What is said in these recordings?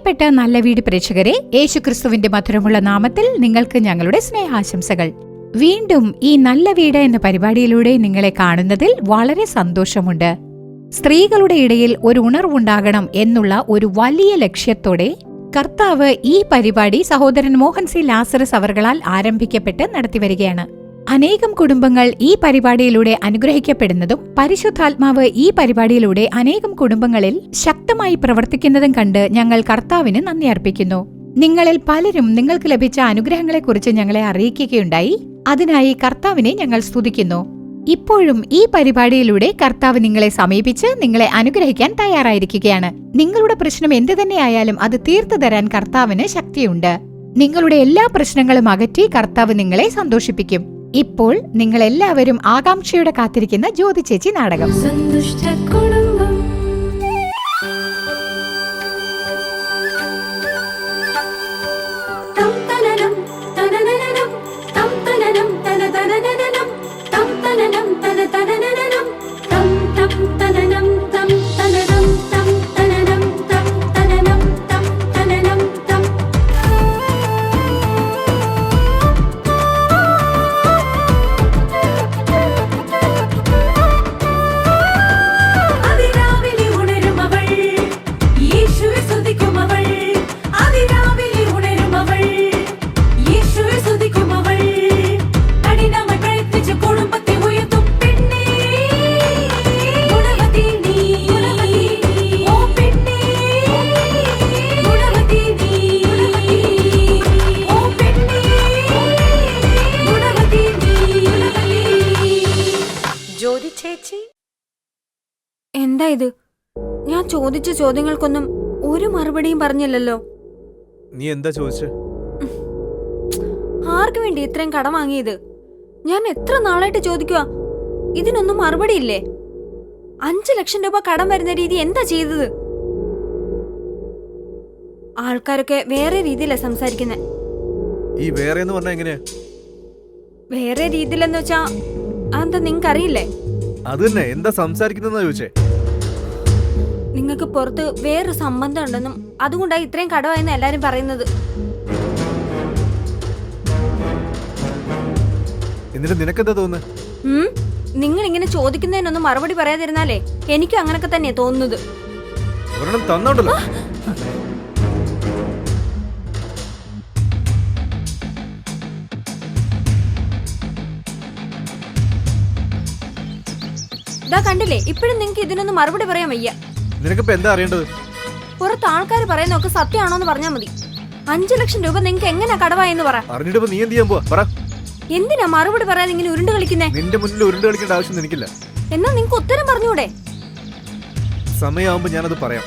പ്രിയപ്പെട്ട നല്ല വീട് പ്രേക്ഷകരെ, യേശുക്രിസ്തുവിന്റെ മധുരമുള്ള നാമത്തിൽ നിങ്ങൾക്ക് ഞങ്ങളുടെ സ്നേഹാശംസകൾ. വീണ്ടും ഈ നല്ല വീട് എന്ന പരിപാടിയിലൂടെ നിങ്ങളെ കാണുന്നതിൽ വളരെ സന്തോഷമുണ്ട്. സ്ത്രീകളുടെ ഇടയിൽ ഒരു ഉണർവുണ്ടാകണം എന്നുള്ള ഒരു വലിയ ലക്ഷ്യത്തോടെ കർത്താവ് ഈ പരിപാടി സഹോദരൻ മോഹൻ സി ലാസറസ് അവർകളാൽ ആരംഭിക്കപ്പെട്ട് നടത്തിവരികയാണ്. അനേകം കുടുംബങ്ങൾ ഈ പരിപാടിയിലൂടെ അനുഗ്രഹിക്കപ്പെടുന്നതും പരിശുദ്ധാത്മാവ് ഈ പരിപാടിയിലൂടെ അനേകം കുടുംബങ്ങളിൽ ശക്തമായി പ്രവർത്തിക്കുന്നതും കണ്ട് ഞങ്ങൾ കർത്താവിന് നന്ദി അർപ്പിക്കുന്നു. നിങ്ങളിൽ പലരും നിങ്ങൾക്ക് ലഭിച്ച അനുഗ്രഹങ്ങളെക്കുറിച്ച് ഞങ്ങളെ അറിയിക്കുകയുണ്ടായി. അതിനായി കർത്താവിനെ ഞങ്ങൾ സ്തുതിക്കുന്നു. ഇപ്പോഴും ഈ പരിപാടിയിലൂടെ കർത്താവ് നിങ്ങളെ സമീപിച്ച് നിങ്ങളെ അനുഗ്രഹിക്കാൻ തയ്യാറായിരിക്കുകയാണ്. നിങ്ങളുടെ പ്രശ്നം എന്തു തന്നെയായാലും അത് തീർത്തു തരാൻ കർത്താവിന് ശക്തിയുണ്ട്. നിങ്ങളുടെ എല്ലാ പ്രശ്നങ്ങളും അകറ്റി കർത്താവ് നിങ്ങളെ സന്തോഷിപ്പിക്കും. ഇപ്പോൾ നിങ്ങൾ എല്ലാവരും ആകാംക്ഷയോടെ കാത്തിരിക്കുന്ന ജ്യോതി ചേച്ചി നാടകം. എന്താ ഇത്? ഞാൻ ചോദിച്ച ചോദ്യങ്ങൾക്കൊന്നും ഒരു മറുപടിയും പറഞ്ഞില്ലല്ലോ. നീ എന്താ ചോദിച്ചേ? ആർക്ക് വേണ്ടി ഇത്രയും കടം വാങ്ങിയത്? ഞാൻ എത്ര നാളായിട്ട് ചോദിക്കുക, ഇതിനൊന്നും മറുപടി ഇല്ലേ? 5 ലക്ഷം രൂപ കടം വരുന്ന രീതി എന്താ ചെയ്തത്? ആൾക്കാരൊക്കെ വേറെ രീതിയിലാ സംസാരിക്കുന്നെ. ഈ വേറെ എന്ന് പറഞ്ഞാ എങ്ങനെയാ? വേറെ രീതിയിലെന്ന് വെച്ചാ അതെന്താ നിങ്ങൾക്കറിയില്ലേ? അത് തന്നെ, എന്താ സംസാരിക്കുന്ന ചോദിച്ചേ? നിങ്ങൾക്ക് പുറത്ത് വേറൊരു സംബന്ധം ഉണ്ടെന്നും അതുകൊണ്ടാണ് ഇത്രയും കടമായെന്ന് എല്ലാരും പറയുന്നത്. എന്നിട്ട് നിനക്കെന്താ തോന്നുന്നത്? നിങ്ങൾ ഇങ്ങനെ ചോദിക്കുന്നതിനൊന്നും മറുപടി പറയാതിരുന്നാലേ എനിക്കും അങ്ങനൊക്കെ തന്നെയാ തോന്നുന്നത്. ഒരെണ്ണം തന്നോണ്ടല്ലോ. ഇതാ കണ്ടില്ലേ, ഇപ്പോഴും നിങ്ങൾക്ക് ഇതിനൊന്നും മറുപടി പറയാൻ വയ്യ. നിനക്കിപ്പോ എന്താ അറിയേണ്ടത്? പുറത്ത് ആൾക്കാർ പറയുന്നൊക്കെ സത്യമാണോന്ന് പറഞ്ഞാൽ മതി. 5 ലക്ഷം രൂപ നിങ്ങൾക്ക് എങ്ങനെ കടവായെന്ന് പറ. അറിഞ്ഞിട്ട് നീ എന്ത് ചെയ്യാൻ പോവാ? പറ. എന്തിനാ മറുപടി പറയാതെ ഇങ്ങനെ ഉരുണ്ട് കളിക്കുന്നേ? നിന്റെ മുന്നിൽ ഉരുണ്ട് കളിക്കേണ്ട ആവശ്യം എനിക്കില്ല. എന്നാ നിങ്ങൾക്ക് ഉത്തരം പറഞ്ഞൂടെ? സമയമാകുമ്പോ ഞാനത് പറയാം.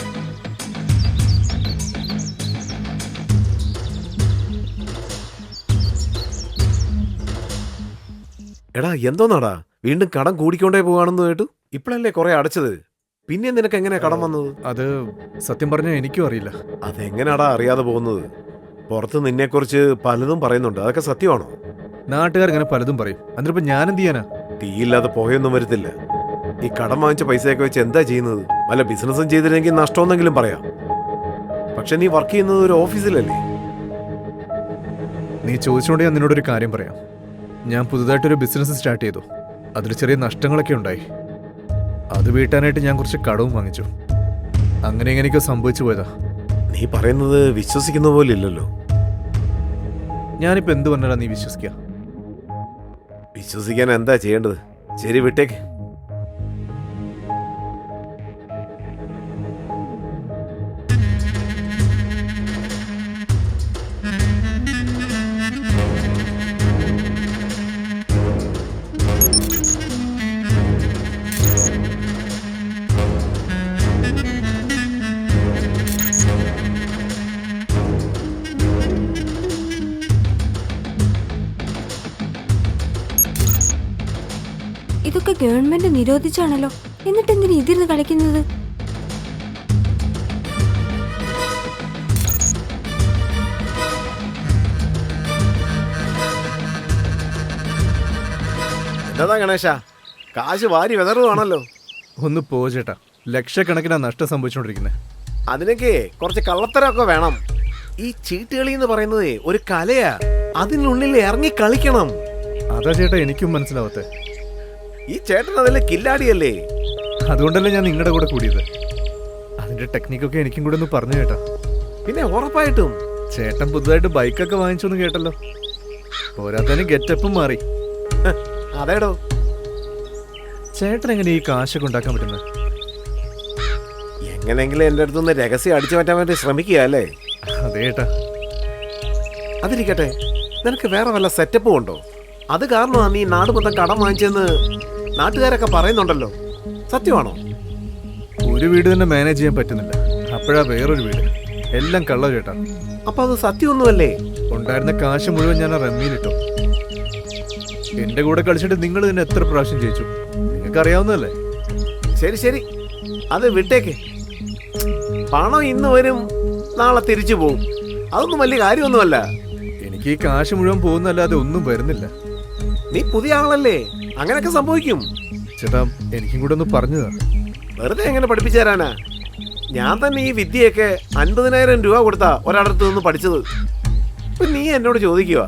എടാ എന്തോന്നാടാ, വീണ്ടും കടം കൂടിക്കൊണ്ടേ പോവാണെന്ന് കേട്ടു. ഇപ്പഴല്ലേ കുറെ അടച്ചത്, പിന്നെ നിനക്ക് എങ്ങനെയാ കടം വന്നത്? അത് സത്യം പറഞ്ഞാൽ എനിക്കും അറിയില്ല. അതെങ്ങനെയാടാ അറിയാതെ പോകുന്നത്? പുറത്ത് നിന്നെക്കുറിച്ച് പലതും പറയുന്നുണ്ട്, അതൊക്കെ സത്യമാണോ? നാട്ടുകാർ പലതും പറയും, എന്നിട്ടിപ്പോ ഞാൻ എന്ത് ചെയ്യാനാ? തീയില്ലാതെ പുകയൊന്നും വരത്തില്ല. ഈ കടം വാങ്ങിച്ച പൈസയൊക്കെ വെച്ച് എന്താ ചെയ്യുന്നത്? വല്ല ബിസിനസ്സും ചെയ്തില്ലെങ്കിൽ നഷ്ടമെന്നെങ്കിലും പറയാം. പക്ഷെ നീ വർക്ക് ചെയ്യുന്നത് ഒരു ഓഫീസിലല്ലേ? നീ ചോദിച്ചുകൊണ്ട് ഞാൻ നിന്നോടൊരു കാര്യം പറയാം. ഞാൻ പുതുതായിട്ടൊരു ബിസിനസ് സ്റ്റാർട്ട് ചെയ്തു. അതിൽ ചെറിയ നഷ്ടങ്ങളൊക്കെ ഉണ്ടായി. അത് വീട്ടാനായിട്ട് ഞാൻ കുറച്ച് കടവും വാങ്ങിച്ചു. അങ്ങനെ എങ്ങനെയൊക്കെ സംഭവിച്ചു പോയതാ. നീ പറയുന്നത് വിശ്വസിക്കുന്ന പോലെ ഇല്ലല്ലോ. ഞാനിപ്പോ എന്ത് പറഞ്ഞാ നീ വിശ്വസിക്കുക? വിശ്വസിക്കാൻ എന്താ ചെയ്യേണ്ടത്? ശരി, വിട്ടേക്ക്. ഇതൊക്കെ ഗവൺമെന്റ് നിരോധിച്ചാണല്ലോ, എന്നിട്ട് എന്തിനാ ഇതിരുന്ന് കളിക്കുന്നത്? എന്താ ഗണേശ, കാശ് വാരി വെതറുവാണല്ലോ. ഒന്ന് പോ ചേട്ടാ, ലക്ഷക്കണക്കിനാ നഷ്ടം സംഭവിച്ചുകൊണ്ടിരിക്കുന്നത്. അതിനൊക്കെ കുറച്ച് കള്ളത്തരമൊക്കെ വേണം. ഈ ചീട്ടുകളി എന്ന് പറയുന്നത് ഒരു കലയാ. അതിനുള്ളിൽ ഇറങ്ങി കളിക്കണം. അതാ ചേട്ടാ എനിക്കും മനസ്സിലാവത്തെ. ഈ ചേട്ടൻ അതിലെ കില്ലാടിയല്ലേ. അതുകൊണ്ടല്ലേ ഞാൻ നിങ്ങളുടെ കൂടെ കൂടിയത്. അതിന്റെ ടെക്നിക്കൊക്കെ എനിക്കും കൂടെ ഒന്ന് പറഞ്ഞു കേട്ടാ. പിന്നെ ഉറപ്പായിട്ടും. ചേട്ടൻ പുതുതായിട്ട് ബൈക്കൊക്കെ വാങ്ങിച്ചോന്ന് കേട്ടല്ലോ. പോരാത്തതിന് ഗെറ്റപ്പും മാറി. അതേടോ. ചേട്ടൻ എങ്ങനെ ഈ കാശൊക്കെ ഉണ്ടാക്കാൻ പറ്റുന്നത്? എങ്ങനെങ്കിലും എന്റെ അടുത്തുനിന്ന് രഹസ്യം അടിച്ചു മാറ്റാൻ വേണ്ടി ശ്രമിക്കുക അല്ലേ? അതേട്ടാ. അതിരിക്കട്ടെ, നിനക്ക് വേറെ വല്ല സെറ്റപ്പും ഉണ്ടോ? അത് കാരണമാണ് നീ നാട് മൊത്തം കടം വാങ്ങിച്ചെന്ന് നാട്ടുകാരൊക്കെ പറയുന്നുണ്ടല്ലോ. സത്യമാണോ? ഒരു വീട് തന്നെ മാനേജ് ചെയ്യാൻ പറ്റുന്നില്ല, അപ്പോഴാ വേറൊരു വീട്. എല്ലാം കള്ള ചേട്ടാ. അപ്പൊ അത് സത്യമൊന്നുമല്ലേ? ഉണ്ടായിരുന്ന കാശ് മുഴുവൻ ഞാൻ ആ റമ്മിയിലിട്ടു. എന്റെ കൂടെ കളിച്ചിട്ട് നിങ്ങൾ തന്നെ എത്ര പ്രാവശ്യം ജയിച്ചു നിങ്ങൾക്ക് അറിയാവുന്നതല്ലേ. ശരി ശരി, അത് വിട്ടേക്ക്. പണം ഇന്ന് വരും, നാളെ തിരിച്ചു പോവും. അതൊന്നും വലിയ കാര്യമൊന്നുമല്ല. എനിക്ക് ഈ കാശ് മുഴുവൻ പോകുന്നല്ലാതെ ഒന്നും വരുന്നില്ല. നീ പുതിയ ആളല്ലേ, അങ്ങനെയൊക്കെ സംഭവിക്കും. ചേട്ടാ എനിക്കും കൂടെ ഒന്ന് പറഞ്ഞതാ. വെറുതെ എങ്ങനെ പഠിപ്പിച്ചു തരാനാ? ഞാൻ തന്നെ ഈ വിദ്യയൊക്കെ 50,000 രൂപ കൊടുത്താ ഒരാളടുത്ത് നിന്ന് പഠിച്ചത്. ഇപ്പൊ നീ എന്നോട് ചോദിക്കുക.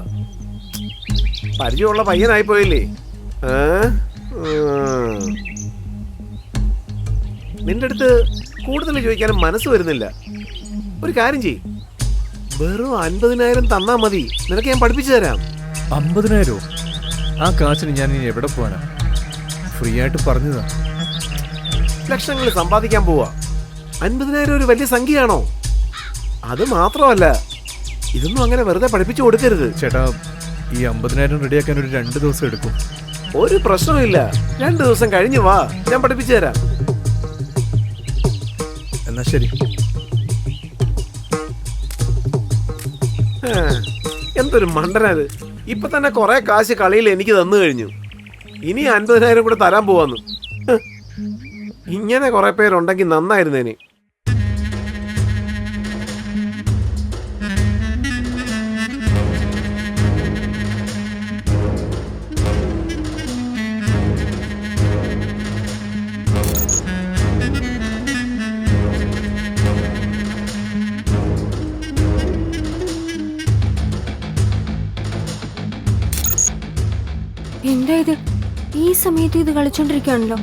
പരിചയമുള്ള പയ്യനായി പോയില്ലേ? നിന്റെ അടുത്ത് കൂടുതൽ ചോദിക്കാനും മനസ്സ് വരുന്നില്ല. ഒരു കാര്യം ചെയ്യ്, വെറും 50,000 തന്നാ മതി, നിനക്ക് ഞാൻ പഠിപ്പിച്ചു തരാം. 50,000? ആ കാശിന് ഞാൻ ഇനി എവിടെ പോവാനാ? ഫ്രീ ആയിട്ട് പറഞ്ഞതാ. ലക്ഷങ്ങൾ സമ്പാദിക്കാൻ പോവാ. 50,000 ഒരു വലിയ സംഖ്യയാണോ? അത് മാത്രമല്ല, ഇതൊന്നും അങ്ങനെ വെറുതെ പഠിപ്പിച്ചു കൊടുക്കരുത്. ചേട്ടാ ഈ 50,000 റെഡിയാക്കാൻ ഒരു 2 ദിവസം എടുക്കും. ഒരു പ്രശ്നമില്ല, 2 ദിവസം കഴിഞ്ഞു വാ, ഞാൻ പഠിപ്പിച്ചു തരാം. എന്നാ ശരി. എന്തൊരു മണ്ടനത്. ഇപ്പൊ തന്നെ കുറെ കാശ് കളിയിൽ എനിക്ക് തന്നു കഴിഞ്ഞു. ഇനി 50,000 കൂടെ തരാൻ പോവാന്ന്. ഇങ്ങനെ കുറെ പേരുണ്ടെങ്കിൽ നന്നായിരുന്നേന്. എന്താ ഇത്? ഈ സമയത്ത് ഇത് കളിച്ചോണ്ടിരിക്കുകയാണല്ലോ.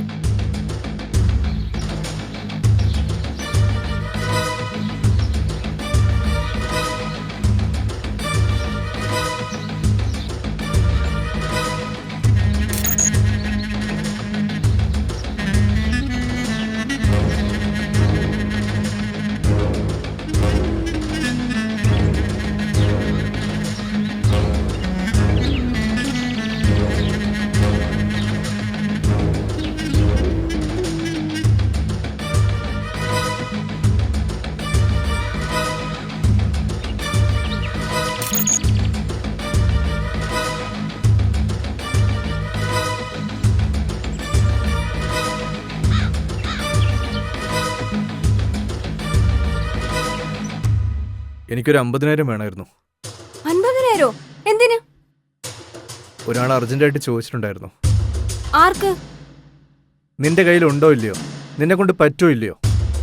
എനിക്കൊരു 50,000 വേണമായിരുന്നു. 50,000? എന്തിന്? ഒരാൾ അർജന്റായിട്ട് ചോദിച്ചിട്ടുണ്ടായിരുന്നു. ആർക്ക്? നിന്റെ കയ്യിൽ ഉണ്ടോ ഇല്ലയോ? നിന്നെ കൊണ്ട് പറ്റോ ഇല്ലയോ?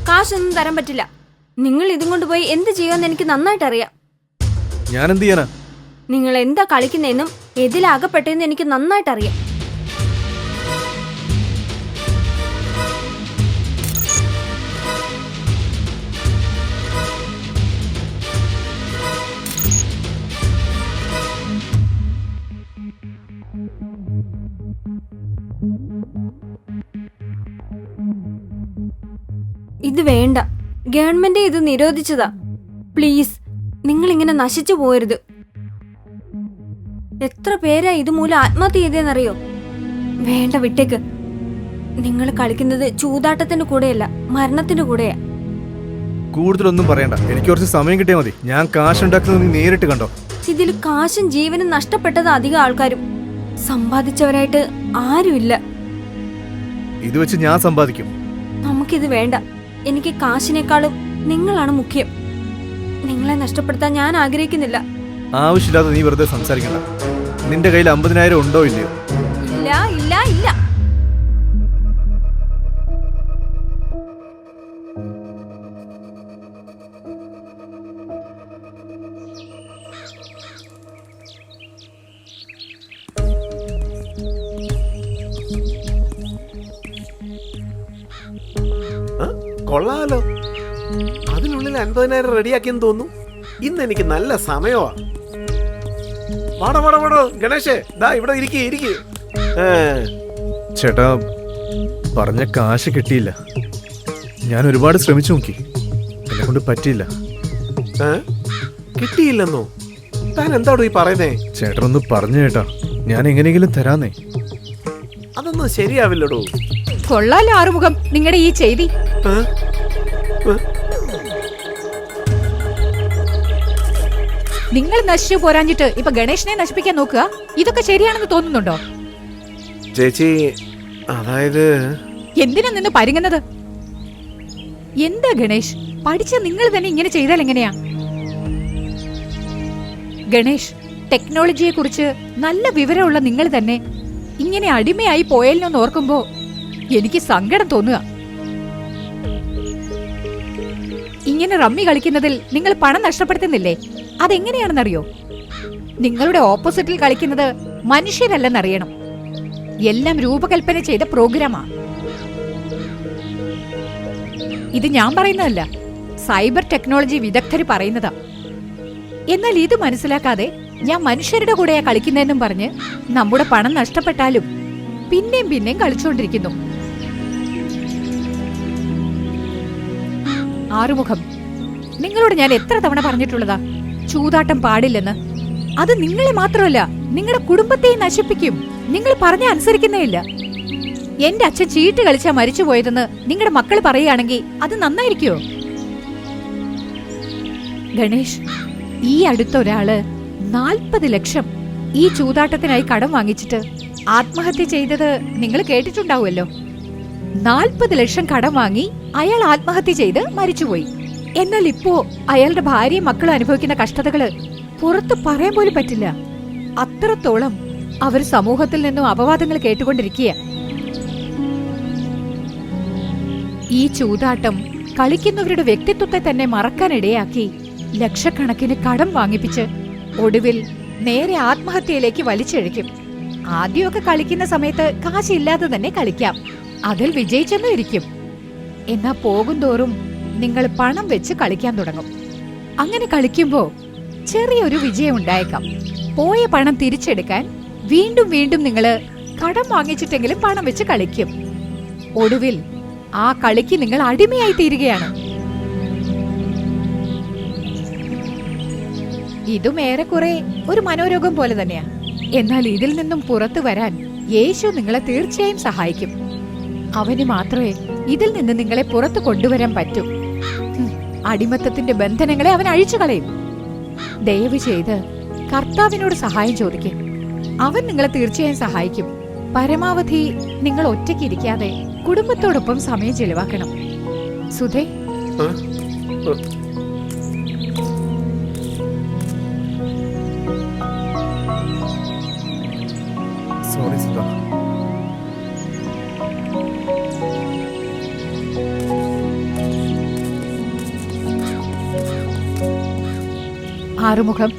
കാശൊന്നും തരാൻ പറ്റില്ല. നിങ്ങൾ ഇതും കൊണ്ടുപോയി എന്ത് ചെയ്യുമെന്ന് എനിക്ക് നന്നായിട്ട് അറിയാം. ഞാൻ എന്ത് ചെയ്യാനാ? നിങ്ങൾ എന്താ കളിക്കുന്നതെന്നും എതിലാകപ്പെട്ടെന്നും എനിക്ക് നന്നായിട്ട് അറിയാം. ഇത് വേണ്ട. ഗവൺമെന്റ് ഇത് നിരോധിച്ചതാ. പ്ലീസ്, നിങ്ങൾ ഇങ്ങനെ നശിച്ചു പോകരുത്. എത്ര പേരാ ഇതുമൂലം ആത്മഹത്യ ചെയ്തേന്നറിയോ? വേണ്ട, വിട്ടേക്ക്. നിങ്ങൾ കളിക്കുന്നത് ചൂതാട്ടത്തിന്റെ കൂടെയല്ല, മരണത്തിന്റെ കൂടെയാ. കൂടുതലൊന്നും പറയണ്ട, എനിക്ക് കുറച്ച് സമയം കിട്ടിയാൽ മതി. ഞാൻ കാശുണ്ടാക്കുന്നത് നീ നേരിട്ട് കണ്ടോ. ഇതിൽ കാശും ജീവനും നഷ്ടപ്പെട്ടത് അധികം ആൾക്കാരും. സമ്പാദിച്ചവരായിട്ട് ആരുമില്ല. ഇത് വെച്ച് ഞാൻ സമ്പാദിക്കും. നമുക്കിത് വേണ്ട. എനിക്ക് കാശിനേക്കാളും നിങ്ങളാണ് മുഖ്യം. നിങ്ങളെ നഷ്ടപ്പെടുത്താൻ ഞാൻ ആഗ്രഹിക്കുന്നില്ല. ആവശ്യമില്ലാതെ നീ വെറുതെ സംസാരിക്കണ്ട. നിന്റെ കയ്യിൽ 50,000 ഉണ്ടോ ഇല്ലയോ? ഇല്ല ഇല്ല ഇല്ല. കൊള്ളാലോ. അതിനുള്ളിൽ 50,000 റെഡിയാക്കിയെന്ന് തോന്നുന്നു. ഇന്ന് എനിക്ക് നല്ല സമയമാ. വാടോ ഗണേഷേ, ദാ ഇവിടെ ഇരിക്ക്. ചേട്ടാ, പറഞ്ഞ കാശ് കിട്ടിയില്ല. ഞാൻ ഒരുപാട് ശ്രമിച്ചു നോക്കി, എന്നെ കൊണ്ട് പറ്റിയില്ല. കിട്ടിയില്ലെന്നോ? താൻ എന്താടോ ഈ പറയുന്നേ? ചേട്ടനൊന്ന് പറഞ്ഞു ചേട്ടാ, ഞാൻ എങ്ങനെയെങ്കിലും തരാന്നേ. അതൊന്നും ശരിയാവില്ലടോ. കൊള്ളാലോ ആറുമുഖം നിങ്ങളുടെ ഈ ചെയ്തി. നിങ്ങൾ നശിച്ചു പോരാഞ്ഞിട്ട് ഇപ്പൊ ഗണേശനെ നശിപ്പിക്കാൻ നോക്കുക. ഇതൊക്കെ ശരിയാണെന്ന് തോന്നുന്നുണ്ടോ? ചേച്ചി, അതായത് എന്തിനാ നിന്ന് പരുങ്ങുന്നത്? എന്താ ഗണേഷ്, പഠിച്ച നിങ്ങൾ തന്നെ ഇങ്ങനെ ചെയ്താൽ എങ്ങനെയാ? ഗണേഷ്, ടെക്നോളജിയെ കുറിച്ച് നല്ല വിവരമുള്ള നിങ്ങൾ തന്നെ ഇങ്ങനെ അടിമയായി പോയല്ലോ ഓർക്കുമ്പോ എനിക്ക് സങ്കടം തോന്നുക. ഇങ്ങനെ റമ്മി കളിക്കുന്നതിൽ നിങ്ങൾ പണം നഷ്ടപ്പെടുത്തുന്നില്ലേ? അതെങ്ങനെയാണെന്നറിയോ? നിങ്ങളുടെ ഓപ്പോസിറ്റിൽ കളിക്കുന്നത് മനുഷ്യരല്ലെന്നറിയണം. എല്ലാം രൂപകൽപ്പന ചെയ്ത പ്രോഗ്രാമാ. ഇത് ഞാൻ പറയുന്നതല്ല, സൈബർ ടെക്നോളജി വിദഗ്ധര് പറയുന്നതാ. എന്നാൽ ഇത് മനസ്സിലാക്കാതെ ഞാൻ മനുഷ്യരുടെ കൂടെയാ കളിക്കുന്നതെന്നും പറഞ്ഞ് നമ്മുടെ പണം നഷ്ടപ്പെട്ടാലും പിന്നെയും കളിച്ചുകൊണ്ടിരിക്കുന്നു. ആറുമുഖം, നിങ്ങളോട് ഞാൻ എത്ര തവണ പറഞ്ഞിട്ടുള്ളതാ ചൂതാട്ടം പാടില്ലെന്ന്? അത് നിങ്ങളെ മാത്രമല്ല, നിങ്ങളുടെ കുടുംബത്തെയും നശിപ്പിക്കും. നിങ്ങൾ പറഞ്ഞ അനുസരിക്കുന്നേയില്ല. എന്റെ അച്ഛൻ ചീട്ട് കളിച്ചാ മരിച്ചുപോയതെന്ന് നിങ്ങളുടെ മക്കൾ പറയുകയാണെങ്കിൽ അത് നന്നായിരിക്കുമോ? ഗണേഷ്, ഈ അടുത്ത ഒരാള് 40 ലക്ഷം ഈ ചൂതാട്ടത്തിനായി കടം വാങ്ങിച്ചിട്ട് ആത്മഹത്യ ചെയ്തത് നിങ്ങൾ കേട്ടിട്ടുണ്ടാവുമല്ലോ. 40 ലക്ഷം കടം വാങ്ങി അയാൾ ആത്മഹത്യ ചെയ്ത് മരിച്ചുപോയി. എന്നാൽ ഇപ്പോ അയാളുടെ ഭാര്യയും മക്കളും അനുഭവിക്കുന്ന കഷ്ടതകള് പുറത്ത് പറയാൻ പോലും പറ്റില്ല. അത്രത്തോളം അവർ സമൂഹത്തിൽ നിന്നും അപവാദങ്ങൾ കേട്ടുകൊണ്ടിരിക്കുക. ഈ ചൂതാട്ടം കളിക്കുന്നവരുടെ വ്യക്തിത്വത്തെ തന്നെ മറക്കാനിടയാക്കി ലക്ഷക്കണക്കിന് കടം വാങ്ങിപ്പിച്ച് ഒടുവിൽ നേരെ ആത്മഹത്യയിലേക്ക് വലിച്ചഴിക്കും. ആദ്യമൊക്കെ കളിക്കുന്ന സമയത്ത് കാശില്ലാതെ തന്നെ കളിക്കാം, അതിൽ വിജയിച്ചെന്നും ഇരിക്കും. എന്നാ പോകുന്തോറും നിങ്ങൾ പണം വെച്ച് കളിക്കാൻ തുടങ്ങും. അങ്ങനെ കളിക്കുമ്പോ ചെറിയൊരു വിജയം ഉണ്ടായേക്കാം. പോയ പണം തിരിച്ചെടുക്കാൻ വീണ്ടും നിങ്ങള് കടം വാങ്ങിച്ചിട്ടെങ്കിലും പണം വെച്ച് കളിക്കും. ഒടുവിൽ ആ കളിക്ക് നിങ്ങൾ അടിമയായി തീരുകയാണ്. ഇതും ഏറെക്കുറെ ഒരു മനോരോഗം പോലെ തന്നെയാ. എന്നാൽ ഇതിൽ നിന്നും പുറത്തു വരാൻ യേശു നിങ്ങളെ തീർച്ചയായും സഹായിക്കും. അവന് മാത്രമേ ഇതിൽ നിന്ന് നിങ്ങളെ പുറത്തു കൊണ്ടുവരാൻ പറ്റൂ. അടിമത്തത്തിന്റെ ബന്ധനങ്ങളെ അവൻ അഴിച്ചു കളയും. ദയവ് ചെയ്ത് കർത്താവിനോട് സഹായം ചോദിക്കും. അവൻ നിങ്ങളെ തീർച്ചയായും സഹായിക്കും. പരമാവധി നിങ്ങൾ ഒറ്റയ്ക്കിരിക്കാതെ കുടുംബത്തോടൊപ്പം സമയം ചെലവാക്കണം. സുധേ, സോറി സുധ. ആറുമുഖം,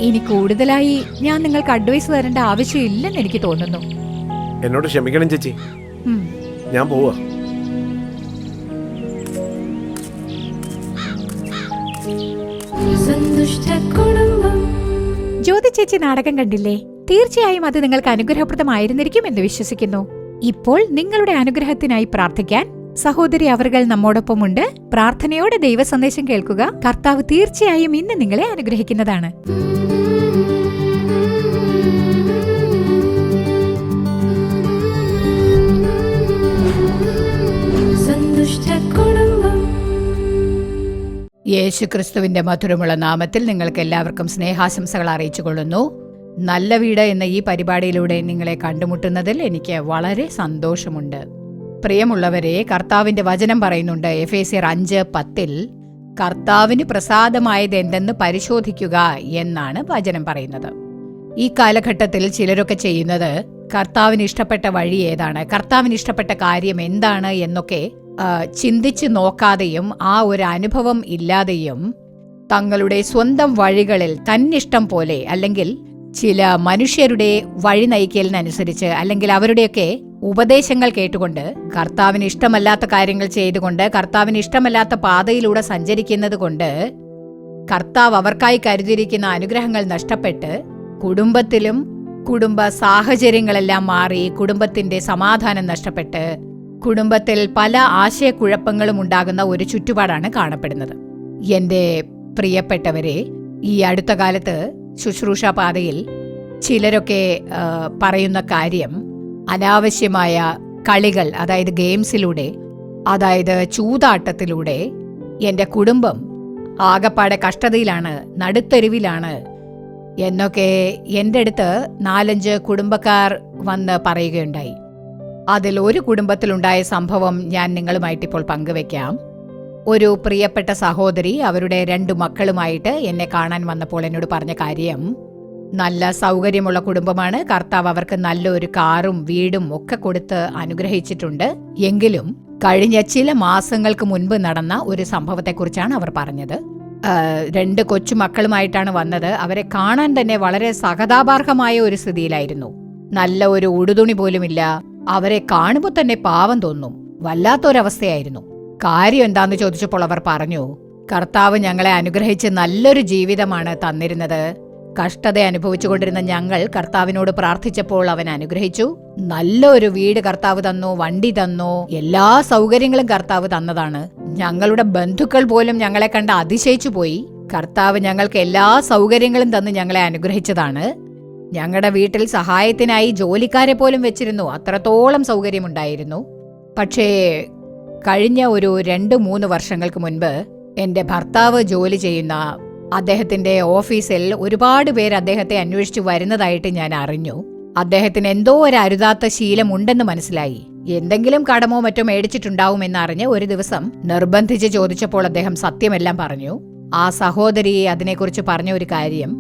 ഇനി കൂടുതലായി ഞാൻ നിങ്ങൾക്ക് അഡ്വൈസ് തരേണ്ട ആവശ്യമില്ലെന്ന് എനിക്ക് തോന്നുന്നു. എന്നോട് ക്ഷമിക്കണം ചേച്ചി, ഞാൻ പോവാ. ജ്യോതി ചേച്ചി നാടകം കണ്ടില്ലേ? തീർച്ചയായും അത് നിങ്ങൾക്ക് അനുഗ്രഹപ്രദമായിരുന്നിരിക്കും എന്ന് വിശ്വസിക്കുന്നു. ഇപ്പോൾ നിങ്ങളുടെ അനുഗ്രഹത്തിനായി പ്രാർത്ഥിക്കാൻ സഹോദരി അവർകൾ നമ്മോടൊപ്പമുണ്ട്. പ്രാർത്ഥനയോടെ ദൈവ സന്ദേശം കേൾക്കുക. കർത്താവ് തീർച്ചയായും ഇന്ന് നിങ്ങളെ അനുഗ്രഹിക്കുന്നതാണ്. യേശുക്രിസ്തുവിന്റെ മധുരമുള്ള നാമത്തിൽ നിങ്ങൾക്ക് എല്ലാവർക്കും സ്നേഹാശംസകൾ അറിയിച്ചുകൊള്ളുന്നു. നല്ല വീട് എന്ന ഈ പരിപാടിയിലൂടെ നിങ്ങളെ കണ്ടുമുട്ടുന്നതിൽ എനിക്ക് വളരെ സന്തോഷമുണ്ട്. പ്രിയമുള്ളവരെ, കർത്താവിന്റെ വചനം പറയുന്നുണ്ട് എഫേസ്യർ 5:10 കർത്താവിന് പ്രസാദമായത് എന്തെന്ന് പരിശോധിക്കുക എന്നാണ് വചനം പറയുന്നത്. ഈ കാലഘട്ടത്തിൽ ചിലരൊക്കെ ചെയ്യുന്നത് കർത്താവിന് ഇഷ്ടപ്പെട്ട വഴി ഏതാണ്, കർത്താവിന് ഇഷ്ടപ്പെട്ട കാര്യം എന്താണ് എന്നൊക്കെ ചിന്തിച്ചു നോക്കാതെയും ആ ഒരു അനുഭവം ഇല്ലാതെയും തങ്ങളുടെ സ്വന്തം വഴികളിൽ തന്നിഷ്ടം പോലെ അല്ലെങ്കിൽ ചില മനുഷ്യരുടെ വഴി നയിക്കലിനനുസരിച്ച് അല്ലെങ്കിൽ അവരുടെയൊക്കെ ഉപദേശങ്ങൾ കേട്ടുകൊണ്ട്, കർത്താവിന് ഇഷ്ടമല്ലാത്ത കാര്യങ്ങൾ ചെയ്തുകൊണ്ട്, കർത്താവിന് ഇഷ്ടമല്ലാത്ത പാതയിലൂടെ സഞ്ചരിക്കുന്നത് കൊണ്ട് കർത്താവ് അവർക്കായി കരുതിയിരിക്കുന്ന അനുഗ്രഹങ്ങൾ നഷ്ടപ്പെട്ട് കുടുംബത്തിലും കുടുംബ സാഹചര്യങ്ങളെല്ലാം മാറി കുടുംബത്തിന്റെ സമാധാനം നഷ്ടപ്പെട്ട് കുടുംബത്തിൽ പല ആശയക്കുഴപ്പങ്ങളും ഉണ്ടാകുന്ന ഒരു ചുറ്റുപാടാണ് കാണപ്പെടുന്നത്. എന്റെ പ്രിയപ്പെട്ടവരെ, ഈ അടുത്ത കാലത്ത് ശുശ്രൂഷാ പാതയിൽ ചിലരൊക്കെ പറയുന്ന കാര്യം, അനാവശ്യമായ കളികൾ, അതായത് ഗെയിംസിലൂടെ, അതായത് ചൂതാട്ടത്തിലൂടെ എന്റെ കുടുംബം ആകപ്പാടെ കഷ്ടതയിലാണ്, നടുത്തെരുവിലാണ് എന്നൊക്കെ എൻ്റെ അടുത്ത് 4-5 കുടുംബക്കാർ വന്ന് പറയുകയുണ്ടായി. അതിൽ ഒരു കുടുംബത്തിലുണ്ടായ സംഭവം ഞാൻ നിങ്ങളുമായിട്ടിപ്പോൾ പങ്കുവെക്കാം. ഒരു പ്രിയപ്പെട്ട സഹോദരി അവരുടെ 2 മക്കളുമായിട്ട് എന്നെ കാണാൻ വന്നപ്പോൾ എന്നോട് പറഞ്ഞ കാര്യം, നല്ല സൗകര്യമുള്ള കുടുംബമാണ്, കർത്താവ് അവർക്ക് നല്ലൊരു കാറും വീടും ഒക്കെ കൊടുത്ത് അനുഗ്രഹിച്ചിട്ടുണ്ട്. എങ്കിലും കഴിഞ്ഞ ചില മാസങ്ങൾക്ക് മുൻപ് നടന്ന ഒരു സംഭവത്തെക്കുറിച്ചാണ് അവർ പറഞ്ഞത്. 2 കൊച്ചുമക്കളുമായിട്ടാണ് വന്നത്. അവരെ കാണാൻ തന്നെ വളരെ സഹതാപാർഹമായ ഒരു സ്ഥിതിയിലായിരുന്നു. നല്ല ഒരു ഉടുതുണി പോലുമില്ല. അവരെ കാണുമ്പോൾ തന്നെ പാവം തോന്നും. വല്ലാത്തൊരവസ്ഥയായിരുന്നു. കാര്യം എന്താന്ന് ചോദിച്ചപ്പോൾ അവർ പറഞ്ഞു, കർത്താവ് ഞങ്ങളെ അനുഗ്രഹിച്ച് നല്ലൊരു ജീവിതമാണ് തന്നിരുന്നത്. കഷ്ടത അനുഭവിച്ചുകൊണ്ടിരുന്ന ഞങ്ങൾ കർത്താവിനോട് പ്രാർത്ഥിച്ചപ്പോൾ അവൻ അനുഗ്രഹിച്ചു. നല്ലൊരു വീട് കർത്താവ് തന്നു, വണ്ടി തന്നു, എല്ലാ സൗകര്യങ്ങളും കർത്താവ് തന്നതാണ്. ഞങ്ങളുടെ ബന്ധുക്കൾ പോലും ഞങ്ങളെ കണ്ട് അതിശയിച്ചു പോയി. കർത്താവ് ഞങ്ങൾക്ക് എല്ലാ സൗകര്യങ്ങളും തന്ന് ഞങ്ങളെ അനുഗ്രഹിച്ചതാണ്. ഞങ്ങളുടെ വീട്ടിൽ സഹായത്തിനായി ജോലിക്കാരെ പോലും വെച്ചിരുന്നു. അത്രത്തോളം സൗകര്യമുണ്ടായിരുന്നു. പക്ഷേ കഴിഞ്ഞ ഒരു 2-3 വർഷങ്ങൾക്ക് മുൻപ് എന്റെ ഭർത്താവ് ജോലി ചെയ്യുന്ന അദ്ദേഹത്തിന്റെ ഓഫീസിൽ ഒരുപാട് പേര് അദ്ദേഹത്തെ അന്വേഷിച്ചു വരുന്നതായിട്ട് ഞാൻ അറിഞ്ഞു. അദ്ദേഹത്തിന് എന്തോ ഒരു അരുതാത്ത ശീലമുണ്ടെന്ന് മനസ്സിലായി. എന്തെങ്കിലും കടമോ മറ്റോ മേടിച്ചിട്ടുണ്ടാവുമെന്ന് അറിഞ്ഞ് ഒരു ദിവസം നിർബന്ധിച്ച് ചോദിച്ചപ്പോൾ അദ്ദേഹം സത്യമെല്ലാം പറഞ്ഞു. ആ സഹോദരി അതിനെക്കുറിച്ച് പറഞ്ഞ ഒരു കാര്യം,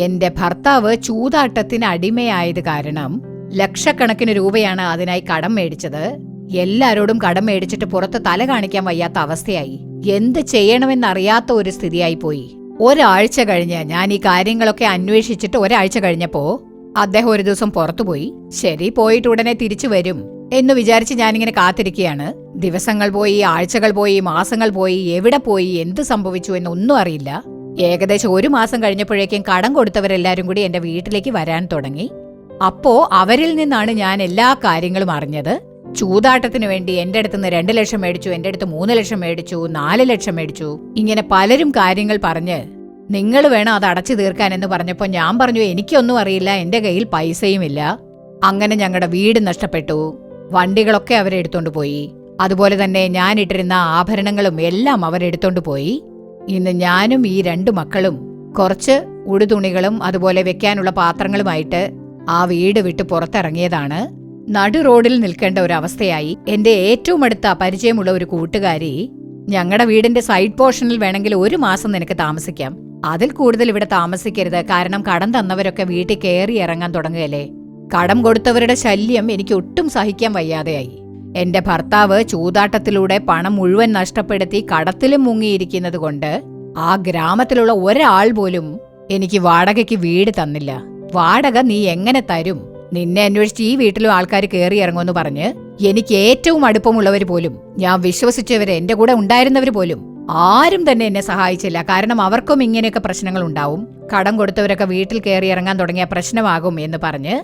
എന്റെ ഭർത്താവ് ചൂതാട്ടത്തിന് അടിമയായത് കാരണം ലക്ഷക്കണക്കിന് രൂപയാണ് അതിനായി കടം മേടിച്ചത്. എല്ലാരോടും കടം മേടിച്ചിട്ട് പുറത്ത് തല കാണിക്കാൻ വയ്യാത്ത അവസ്ഥയായി. എന്ത് ചെയ്യണമെന്നറിയാത്ത ഒരു സ്ഥിതിയായി പോയി. ഒരാഴ്ച കഴിഞ്ഞ്, ഞാൻ ഈ കാര്യങ്ങളൊക്കെ അന്വേഷിച്ചിട്ട് ഒരാഴ്ച കഴിഞ്ഞപ്പോ അദ്ദേഹം ഒരു ദിവസം പുറത്തുപോയി. ശരി, പോയിട്ട് ഉടനെ തിരിച്ചു വരും എന്ന് വിചാരിച്ച് ഞാനിങ്ങനെ കാത്തിരിക്കുകയാണ്. ദിവസങ്ങൾ പോയി, ആഴ്ചകൾ പോയി, മാസങ്ങൾ പോയി, എവിടെ പോയി, എന്ത് സംഭവിച്ചു എന്നൊന്നും അറിയില്ല. ഏകദേശം 1 മാസം കഴിഞ്ഞപ്പോഴേക്കും കടം കൊടുത്തവരെല്ലാരും കൂടി എന്റെ വീട്ടിലേക്ക് വരാൻ തുടങ്ങി. അപ്പോ അവരിൽ നിന്നാണ് ഞാൻ എല്ലാ കാര്യങ്ങളും അറിഞ്ഞത്. ചൂതാട്ടത്തിന് വേണ്ടി എന്റെ അടുത്ത് നിന്ന് 2 ലക്ഷം മേടിച്ചു, എന്റെ അടുത്ത് 3 ലക്ഷം മേടിച്ചു, 4 ലക്ഷം മേടിച്ചു. ഇങ്ങനെ പലരും കാര്യങ്ങൾ പറഞ്ഞ് നിങ്ങൾ വേണം അത് അടച്ചു തീർക്കാൻ എന്ന് പറഞ്ഞപ്പോൾ ഞാൻ പറഞ്ഞു, എനിക്കൊന്നും അറിയില്ല, എന്റെ കയ്യിൽ പൈസയുമില്ല. അങ്ങനെ ഞങ്ങളുടെ വീട് നഷ്ടപ്പെട്ടു. വണ്ടികളൊക്കെ അവരെടുത്തോണ്ട് പോയി. അതുപോലെ തന്നെ ഞാൻ ഇട്ടിരുന്ന ആഭരണങ്ങളും എല്ലാം അവരെടുത്തോണ്ട് പോയി. ഇന്ന് ഞാനും ഈ 2 മക്കളും കുറച്ച് ഉടുതുണികളും അതുപോലെ വെക്കാനുള്ള പാത്രങ്ങളുമായിട്ട് ആ വീട് വിട്ട് പുറത്തിറങ്ങിയതാണ്. നടു റോഡിൽ നിൽക്കേണ്ട ഒരു അവസ്ഥയായി. എന്റെ ഏറ്റവും അടുത്ത പരിചയമുള്ള ഒരു കൂട്ടുകാരി, ഞങ്ങളുടെ വീടിന്റെ സൈഡ് പോർഷനിൽ വേണമെങ്കിൽ 1 മാസം നിനക്ക് താമസിക്കാം, അതിൽ കൂടുതൽ ഇവിടെ താമസിക്കരുത്, കാരണം കടം തന്നവരൊക്കെ വീട്ടിൽ കയറി ഇറങ്ങാൻ തുടങ്ങുകയല്ലേ. കടം കൊടുത്തവരുടെ ശല്യം എനിക്ക് ഒട്ടും സഹിക്കാൻ വയ്യാതെയായി. എന്റെ ഭർത്താവ് ചൂതാട്ടത്തിലൂടെ പണം മുഴുവൻ നഷ്ടപ്പെടുത്തി കടത്തിലും മുങ്ങിയിരിക്കുന്നത് കൊണ്ട് ആ ഗ്രാമത്തിലുള്ള ഒരാൾ പോലും എനിക്ക് വാടകയ്ക്ക് വീട് തന്നില്ല. വാടക നീ എങ്ങനെ തരും? നിന്നെ അന്വേഷിച്ച് ഈ വീട്ടിലും ആൾക്കാർ കയറി ഇറങ്ങുമെന്ന് പറഞ്ഞ് എനിക്ക് ഏറ്റവും അടുപ്പമുള്ളവർ പോലും, ഞാൻ വിശ്വസിച്ചവര്, എന്റെ കൂടെ ഉണ്ടായിരുന്നവർ പോലും ആരും തന്നെ എന്നെ സഹായിച്ചില്ല. കാരണം അവർക്കും ഇങ്ങനെയൊക്കെ പ്രശ്നങ്ങൾ ഉണ്ടാവും. കടം കൊടുത്തവരൊക്കെ വീട്ടിൽ കയറി ഇറങ്ങാൻ തുടങ്ങിയ പ്രശ്നമാകും എന്ന് പറഞ്ഞ്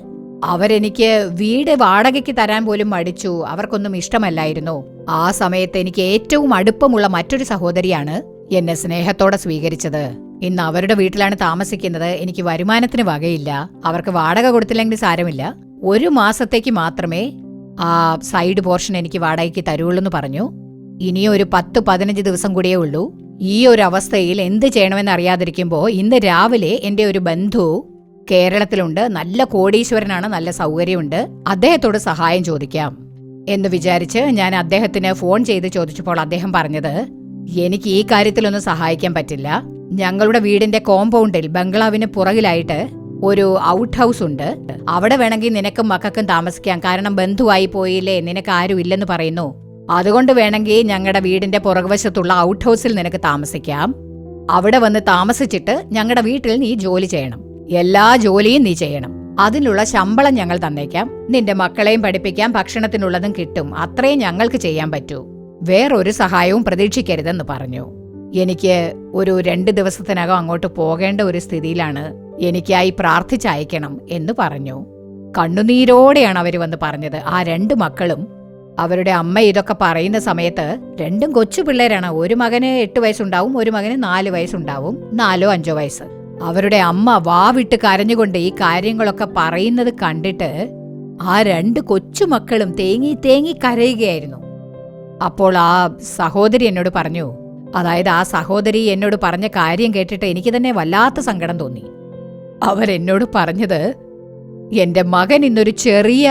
അവരെനിക്ക് വീട് വാടകയ്ക്ക് തരാൻ പോലും മടിച്ചു. അവർക്കൊന്നും ഇഷ്ടമല്ലായിരുന്നു. ആ സമയത്ത് എനിക്ക് ഏറ്റവും അടുപ്പമുള്ള മറ്റൊരു സഹോദരിയാണ് എന്നെ സ്നേഹത്തോടെ സ്വീകരിച്ചത്. ഇന്ന് അവരുടെ വീട്ടിലാണ് താമസിക്കുന്നത്. എനിക്ക് വരുമാനത്തിന് വകയില്ല. അവർക്ക് വാടക കൊടുത്തില്ലെങ്കിൽ സാരമില്ല, 1 മാസത്തേക്ക് മാത്രമേ ആ സൈഡ് പോർഷൻ എനിക്ക് വാടകയ്ക്ക് തരുള്ളൂ എന്ന് പറഞ്ഞു. ഇനിയും ഒരു 10-15 ദിവസം കൂടിയേ ഉള്ളൂ. ഈ ഒരു അവസ്ഥയിൽ എന്ത് ചെയ്യണമെന്ന് അറിയാതിരിക്കുമ്പോൾ ഇന്ന് രാവിലെ എന്റെ ഒരു ബന്ധു കേരളത്തിലുണ്ട്, നല്ല കോടീശ്വരനാണ്, നല്ല സൗകര്യമുണ്ട്, അദ്ദേഹത്തോട് സഹായം ചോദിക്കാം എന്ന് വിചാരിച്ച് ഞാൻ അദ്ദേഹത്തിന് ഫോൺ ചെയ്ത് ചോദിച്ചപ്പോൾ അദ്ദേഹം പറഞ്ഞത്, എനിക്ക് ഈ കാര്യത്തിലൊന്നും സഹായിക്കാൻ പറ്റില്ല. ഞങ്ങളുടെ വീടിന്റെ കോമ്പൗണ്ടിൽ ബംഗ്ലാവിന് പുറകിലായിട്ട് ഒരു ഔട്ട് ഹൗസ് ഉണ്ട്. അവിടെ വേണമെങ്കിൽ നിനക്കും മക്കൾക്കും താമസിക്കാം. കാരണം ബന്ധുവായി പോയില്ലേ, നിനക്ക് ആരും ഇല്ലെന്ന് പറയുന്നു. അതുകൊണ്ട് വേണമെങ്കിൽ ഞങ്ങളുടെ വീടിന്റെ പുറകുവശത്തുള്ള ഔട്ട് ഹൗസിൽ നിനക്ക് താമസിക്കാം. അവിടെ വന്ന് താമസിച്ചിട്ട് ഞങ്ങളുടെ വീട്ടിൽ നീ ജോലി ചെയ്യണം, എല്ലാ ജോലിയും നീ ചെയ്യണം. അതിനുള്ള ശമ്പളം ഞങ്ങൾ തന്നേക്കാം. നിന്റെ മക്കളെയും പഠിപ്പിക്കാം, ഭക്ഷണത്തിനുള്ളതും കിട്ടും. അത്രയും ഞങ്ങൾക്ക് ചെയ്യാൻ പറ്റൂ. വേറൊരു സഹായവും പ്രതീക്ഷിക്കരുതെന്ന് പറഞ്ഞു. എനിക്ക് ഒരു 2 ദിവസത്തിനകം അങ്ങോട്ട് പോകേണ്ട ഒരു സ്ഥിതിയിലാണ്. എനിക്കായി പ്രാർത്ഥിച്ചയക്കണം എന്ന് പറഞ്ഞു. കണ്ണുനീരോടെയാണ് അവർ വന്ന് പറഞ്ഞത്. ആ 2 മക്കളും അവരുടെ അമ്മ ഇതൊക്കെ പറയുന്ന സമയത്ത്, 2 കൊച്ചു പിള്ളേരാണ്. ഒരു മകന് 8 വയസ്സുണ്ടാവും, ഒരു മകന് 4 വയസ്സുണ്ടാവും, 4 5 വയസ്സ്. അവരുടെ അമ്മ വാവിട്ട് കരഞ്ഞുകൊണ്ട് ഈ കാര്യങ്ങളൊക്കെ പറയുന്നത് കണ്ടിട്ട് ആ 2 കൊച്ചുമക്കളും തേങ്ങി തേങ്ങി കരയുകയായിരുന്നു. അപ്പോൾ ആ സഹോദരി എന്നോട് പറഞ്ഞു, അതായത് ആ സഹോദരി എന്നോട് പറഞ്ഞ കാര്യം കേട്ടിട്ട് എനിക്ക് തന്നെ വല്ലാത്ത സങ്കടം തോന്നി. അവരെന്നോട് പറഞ്ഞത്, എന്റെ മകൻ ഇന്നൊരു ചെറിയ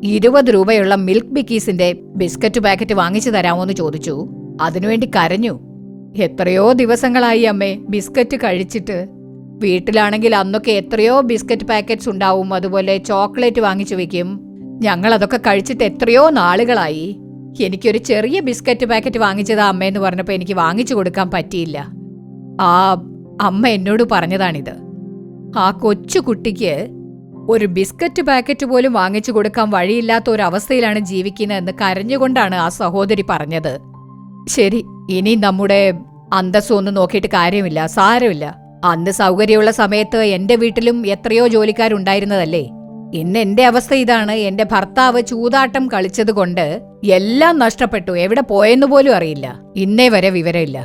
20 രൂപയുള്ള മിൽക്ക് ബിക്കീസിന്റെ ബിസ്ക്കറ്റ് പാക്കറ്റ് വാങ്ങിച്ചു തരാമോന്ന് ചോദിച്ചു. അതിനുവേണ്ടി കരഞ്ഞു. എത്രയോ ദിവസങ്ങളായി അമ്മേ ബിസ്ക്കറ്റ് കഴിച്ചിട്ട്. വീട്ടിലാണെങ്കിൽ അന്നൊക്കെ എത്രയോ ബിസ്ക്കറ്റ് പാക്കറ്റ്സ് ഉണ്ടാവും, അതുപോലെ ചോക്ലേറ്റ് വാങ്ങിച്ചു വെക്കും. ഞങ്ങളതൊക്കെ കഴിച്ചിട്ട് എത്രയോ നാളുകളായി. എനിക്കൊരു ചെറിയ ബിസ്ക്കറ്റ് പാക്കറ്റ് വാങ്ങിച്ചതാ അമ്മയെന്ന് പറഞ്ഞപ്പോൾ എനിക്ക് വാങ്ങിച്ചു കൊടുക്കാൻ പറ്റിയില്ല. ആ അമ്മ എന്നോട് പറഞ്ഞതാണിത്. ആ കൊച്ചു കുട്ടിക്ക് ഒരു ബിസ്ക്കറ്റ് പാക്കറ്റ് പോലും വാങ്ങിച്ചു കൊടുക്കാൻ വഴിയില്ലാത്ത ഒരവസ്ഥയിലാണ് ജീവിക്കുന്നതെന്ന് കരഞ്ഞുകൊണ്ടാണ് ആ സഹോദരി പറഞ്ഞത്. ശരി, ഇനി നമ്മുടെ അന്തസ്സൊന്നും നോക്കിയിട്ട് കാര്യമില്ല, സാരമില്ല. അന്ന് സൗകര്യമുള്ള സമയത്ത് എന്റെ വീട്ടിലും എത്രയോ ജോലിക്കാരുണ്ടായിരുന്നതല്ലേ. ഇന്ന് എന്റെ അവസ്ഥ ഇതാണ്. എന്റെ ഭർത്താവ് ചൂതാട്ടം കളിച്ചതുകൊണ്ട് എല്ലാം നഷ്ടപ്പെട്ടു. എവിടെ പോയെന്ന് പോലും അറിയില്ല. ഇന്നേ വരെ വിവരമില്ല.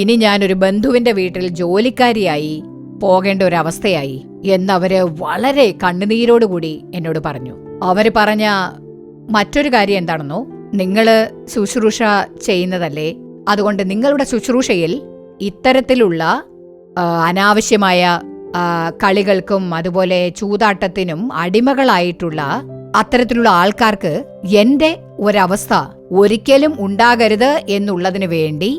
ഇനി ഞാനൊരു ബന്ധുവിന്റെ വീട്ടിൽ ജോലിക്കാരിയായി പോകേണ്ട ഒരവസ്ഥയായി എന്നവര് വളരെ കണ്ണുനീരോടുകൂടി എന്നോട് പറഞ്ഞു. അവര് പറഞ്ഞ മറ്റൊരു കാര്യം എന്താണെന്നോ, നിങ്ങള് ശുശ്രൂഷ ചെയ്യുന്നതല്ലേ, അതുകൊണ്ട് നിങ്ങളുടെ ശുശ്രൂഷയിൽ ഇത്തരത്തിലുള്ള അനാവശ്യമായ കളികൾക്കും അതുപോലെ ചൂതാട്ടത്തിനും അടിമകളായിട്ടുള്ള അത്തരത്തിലുള്ള ആൾക്കാർക്ക് എന്റെ ഒരവസ്ഥ ഒരിക്കലും ഉണ്ടാകരുത് എന്നുള്ളതിനു വേണ്ടി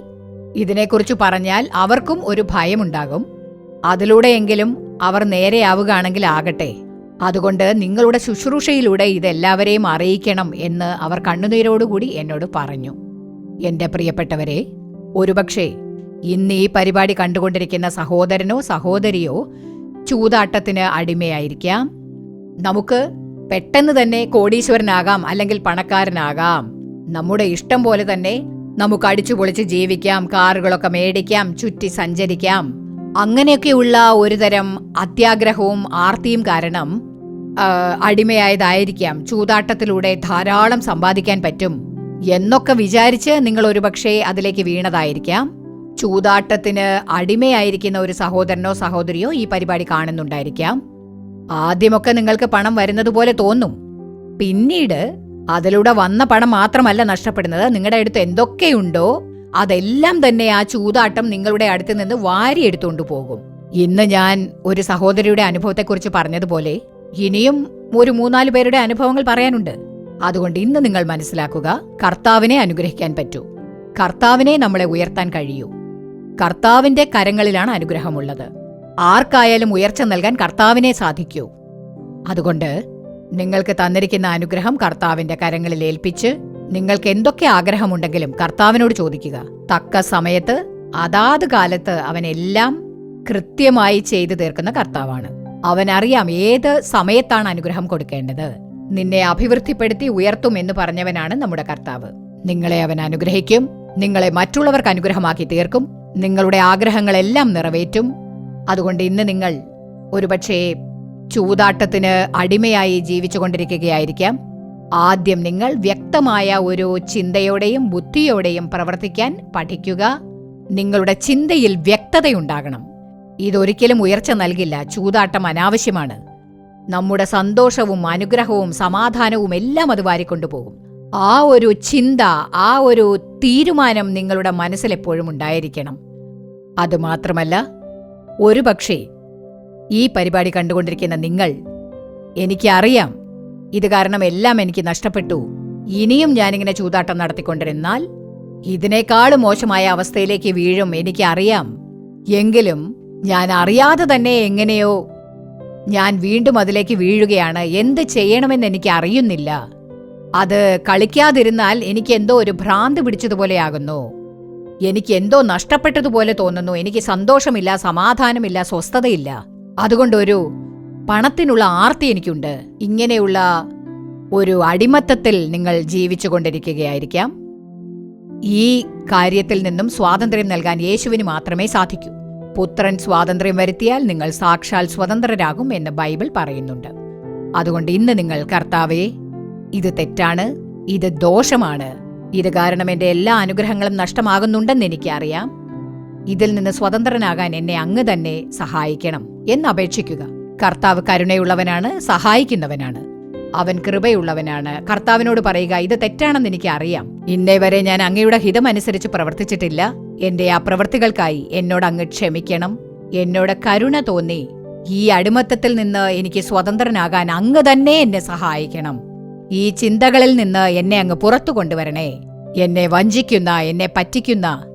ഇതിനെക്കുറിച്ച് പറഞ്ഞാൽ അവർക്കും ഒരു ഭയമുണ്ടാകും. അതിലൂടെയെങ്കിലും അവർ നേരെയാവുകയാണെങ്കിൽ ആകട്ടെ. അതുകൊണ്ട് നിങ്ങളുടെ ശുശ്രൂഷയിലൂടെ ഇതെല്ലാവരെയും അറിയിക്കണം എന്ന് അവർ കണ്ണുനീരോടുകൂടി എന്നോട് പറഞ്ഞു. എന്റെ പ്രിയപ്പെട്ടവരെ, ഒരുപക്ഷെ ഇന്ന് ഈ പരിപാടി കണ്ടുകൊണ്ടിരിക്കുന്ന സഹോദരനോ സഹോദരിയോ ചൂതാട്ടത്തിന് അടിമയായിരിക്കാം. നമുക്ക് പെട്ടെന്ന് തന്നെ കോടീശ്വരനാകാം, അല്ലെങ്കിൽ പണക്കാരനാകാം. നമ്മുടെ ഇഷ്ടം പോലെ തന്നെ നമുക്ക് അടിച്ചു പൊളിച്ച് ജീവിക്കാം, കാറുകളൊക്കെ മേടിക്കാം, ചുറ്റി സഞ്ചരിക്കാം. അങ്ങനെയൊക്കെയുള്ള ഒരുതരം അത്യാഗ്രഹവും ആർത്തിയും കാരണം അടിമയായതായിരിക്കാം. ചൂതാട്ടത്തിലൂടെ ധാരാളം സമ്പാദിക്കാൻ പറ്റും എന്നൊക്കെ വിചാരിച്ച് നിങ്ങൾ ഒരുപക്ഷെ അതിലേക്ക് വീണതായിരിക്കാം. ചൂതാട്ടത്തിന് അടിമയായിരിക്കുന്ന ഒരു സഹോദരനോ സഹോദരിയോ ഈ പരിപാടി കാണുന്നുണ്ടായിരിക്കാം. ആദ്യമൊക്കെ നിങ്ങൾക്ക് പണം വരുന്നത് പോലെ തോന്നും. പിന്നീട് അതിലൂടെ വന്ന പണം മാത്രമല്ല നഷ്ടപ്പെടുന്നത്, നിങ്ങളുടെ അടുത്ത് എന്തൊക്കെയുണ്ടോ അതെല്ലാം തന്നെ ആ ചൂതാട്ടം നിങ്ങളുടെ അടുത്ത് നിന്ന് വാരിയെടുത്തുകൊണ്ട് പോകും. ഇന്ന് ഞാൻ ഒരു സഹോദരിയുടെ അനുഭവത്തെക്കുറിച്ച് പറഞ്ഞതുപോലെ ഇനിയും ഒരു 3-4 പേരുടെ അനുഭവങ്ങൾ പറയാനുണ്ട്. അതുകൊണ്ട് ഇന്ന് നിങ്ങൾ മനസ്സിലാക്കുക, കർത്താവിനെ അനുഗ്രഹിക്കാൻ പറ്റൂ. കർത്താവിനെ നമ്മളെ ഉയർത്താൻ കഴിയൂ. കർത്താവിന്റെ കരങ്ങളിലാണ് അനുഗ്രഹമുള്ളത്. ആർക്കായാലും ഉയർച്ച നൽകാൻ കർത്താവിനെ സാധിക്കൂ. അതുകൊണ്ട് നിങ്ങൾക്ക് തന്നിരിക്കുന്ന അനുഗ്രഹം കർത്താവിന്റെ കരങ്ങളിൽ ഏൽപ്പിച്ച് നിങ്ങൾക്ക് എന്തൊക്കെ ആഗ്രഹമുണ്ടെങ്കിലും കർത്താവിനോട് ചോദിക്കുക. തക്ക സമയത്ത് അതാത് കാലത്ത് അവനെല്ലാം കൃത്യമായി ചെയ്തു തീർക്കുന്ന കർത്താവാണ്. അവനറിയാം ഏത് സമയത്താണ് അനുഗ്രഹം കൊടുക്കേണ്ടത്. നിന്നെ അഭിവൃദ്ധിപ്പെടുത്തി ഉയർത്തും എന്ന് പറഞ്ഞവനാണ് നമ്മുടെ കർത്താവ്. നിങ്ങളെ അവൻ അനുഗ്രഹിക്കും. നിങ്ങളെ മറ്റുള്ളവർക്ക് അനുഗ്രഹമാക്കി തീർക്കും. നിങ്ങളുടെ ആഗ്രഹങ്ങളെല്ലാം നിറവേറ്റും. അതുകൊണ്ട് ഇന്ന് നിങ്ങൾ ഒരുപക്ഷേ ചൂതാട്ടത്തിന് അടിമയായി ജീവിച്ചുകൊണ്ടിരിക്കുകയായിരിക്കാം. ആദ്യം നിങ്ങൾ വ്യക്തമായ ഒരു ചിന്തയോടെയും ബുദ്ധിയോടെയും പ്രവർത്തിക്കാൻ പഠിക്കുക. നിങ്ങളുടെ ചിന്തയിൽ വ്യക്തതയുണ്ടാകണം. ഇതൊരിക്കലും ഉയർച്ച നൽകില്ല. ചൂതാട്ടം അനാവശ്യമാണ്. നമ്മുടെ സന്തോഷവും അനുഗ്രഹവും സമാധാനവും എല്ലാം അത് വാരിക്കൊണ്ടുപോകും. ആ ഒരു ചിന്ത, ആ ഒരു തീരുമാനം നിങ്ങളുടെ മനസ്സിലെപ്പോഴും ഉണ്ടായിരിക്കണം. അതുമാത്രമല്ല, ഒരുപക്ഷേ ഈ പരിപാടി കണ്ടുകൊണ്ടിരിക്കുന്ന നിങ്ങൾ, എനിക്കറിയാം ഇത് കാരണം എല്ലാം എനിക്ക് നഷ്ടപ്പെട്ടു, ഇനിയും ഞാനിങ്ങനെ ചൂതാട്ടം നടത്തിക്കൊണ്ടിരുന്നാൽ ഇതിനേക്കാളും മോശമായ അവസ്ഥയിലേക്ക് വീഴും, എനിക്കറിയാം. എങ്കിലും ഞാൻ അറിയാതെ തന്നെ എങ്ങനെയോ ഞാൻ വീണ്ടും അതിലേക്ക് വീഴുകയാണ്. എന്ത് ചെയ്യണമെന്ന് എനിക്ക് അറിയുന്നില്ല. അത് കളിക്കാതിരുന്നാൽ എനിക്കെന്തോ ഒരു ഭ്രാന്ത് പിടിച്ചതുപോലെയാകുന്നു. എനിക്കെന്തോ നഷ്ടപ്പെട്ടതുപോലെ തോന്നുന്നു. എനിക്ക് സന്തോഷമില്ല, സമാധാനമില്ല, സ്വസ്ഥതയില്ല. അതുകൊണ്ടൊരു പണത്തിനുള്ള ആർത്തി എനിക്കുണ്ട്. ഇങ്ങനെയുള്ള ഒരു അടിമത്തത്തിൽ നിങ്ങൾ ജീവിച്ചു കൊണ്ടിരിക്കുകയായിരിക്കാം. ഈ കാര്യത്തിൽ നിന്നും സ്വാതന്ത്ര്യം നൽകാൻ യേശുവിന് മാത്രമേ സാധിക്കൂ. പുത്രൻ സ്വാതന്ത്ര്യം വരുത്തിയാൽ നിങ്ങൾ സാക്ഷാൽ സ്വതന്ത്രരാകും എന്ന് ബൈബിൾ പറയുന്നുണ്ട്. അതുകൊണ്ട് ഇന്ന് നിങ്ങൾ കർത്താവേ, ഇത് തെറ്റാണ്, ഇത് ദോഷമാണ്, ഇത് കാരണം എന്റെ എല്ലാ അനുഗ്രഹങ്ങളും നഷ്ടമാകുന്നുണ്ടെന്ന് എനിക്കറിയാം, ഇതിൽ നിന്ന് സ്വതന്ത്രനാകാൻ എന്നെ അങ്ങ് തന്നെ സഹായിക്കണം എന്ന് അപേക്ഷിക്കുക. കർത്താവ് കരുണയുള്ളവനാണ്, സഹായിക്കുന്നവനാണ്, അവൻ കൃപയുള്ളവനാണ്. കർത്താവിനോട് പറയുക, ഇത് തെറ്റാണെന്ന് എനിക്ക് അറിയാം, ഇന്നേ വരെ ഞാൻ അങ്ങയുടെ ഹിതമനുസരിച്ച് പ്രവർത്തിച്ചിട്ടില്ല, എന്റെ ആ പ്രവൃത്തികൾക്കായി എന്നോട് അങ്ങ് ക്ഷമിക്കണം, എന്നോട് കരുണ തോന്നി ഈ അടിമത്തത്തിൽ നിന്ന് എനിക്ക് സ്വതന്ത്രനാകാൻ അങ്ങ് തന്നെ എന്നെ സഹായിക്കണം. ഈ ചിന്തകളിൽ നിന്ന് എന്നെ അങ്ങ് പുറത്തു കൊണ്ടുവരണേ. എന്നെ വഞ്ചിക്കുന്ന, എന്നെ പറ്റിക്കുന്ന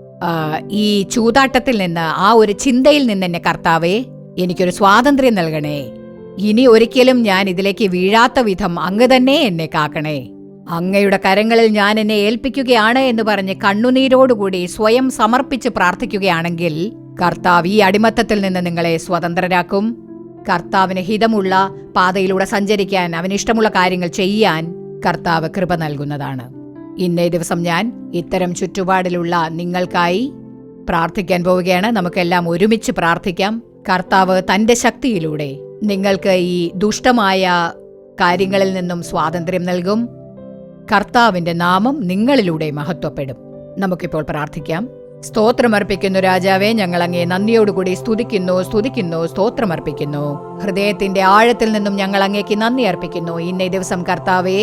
ഈ ചൂതാട്ടത്തിൽ നിന്ന്, ആ ഒരു ചിന്തയിൽ നിന്ന് എന്നെ കർത്താവേ എനിക്കൊരു സ്വാതന്ത്ര്യം നൽകണേ. ഇനി ഒരിക്കലും ഞാൻ ഇതിലേക്ക് വീഴാത്ത വിധം അങ്ങ് തന്നെ എന്നെ കാക്കണേ. അങ്ങയുടെ കരങ്ങളിൽ ഞാൻ എന്നെ ഏൽപ്പിക്കുകയാണ് എന്ന് പറഞ്ഞ് കണ്ണുനീരോടുകൂടി സ്വയം സമർപ്പിച്ച് പ്രാർത്ഥിക്കുകയാണെങ്കിൽ കർത്താവ് ഈ അടിമത്തത്തിൽ നിന്ന് നിങ്ങളെ സ്വതന്ത്രരാക്കും. കർത്താവിന് ഹിതമുള്ള പാതയിലൂടെ സഞ്ചരിക്കാൻ, അവനിഷ്ടമുള്ള കാര്യങ്ങൾ ചെയ്യാൻ കർത്താവ് കൃപ നൽകുന്നതാണ്. ഇന്നേ ദിവസം ഞാൻ ഇത്തരം ചുറ്റുപാടിലുള്ള നിങ്ങൾക്കായി പ്രാർത്ഥിക്കാൻ പോവുകയാണ്. നമുക്കെല്ലാം ഒരുമിച്ച് പ്രാർത്ഥിക്കാം. കർത്താവ് തന്റെ ശക്തിയിലൂടെ നിങ്ങൾക്ക് ഈ ദുഷ്ടമായ കാര്യങ്ങളിൽ നിന്നും സ്വാതന്ത്ര്യം നൽകും. കർത്താവിന്റെ നാമം നിങ്ങളിലൂടെ മഹത്വപ്പെടും. നമുക്കിപ്പോൾ പ്രാർത്ഥിക്കാം. സ്തോത്രമർപ്പിക്കുന്നു രാജാവേ, ഞങ്ങൾ അങ്ങേ നന്ദിയോടുകൂടി സ്തുതിക്കുന്നു, സ്തോത്രമർപ്പിക്കുന്നു. ഹൃദയത്തിന്റെ ആഴത്തിൽ നിന്നും ഞങ്ങൾ അങ്ങേക്ക് നന്ദി അർപ്പിക്കുന്നു. ഇന്നേ ദിവസം കർത്താവേ,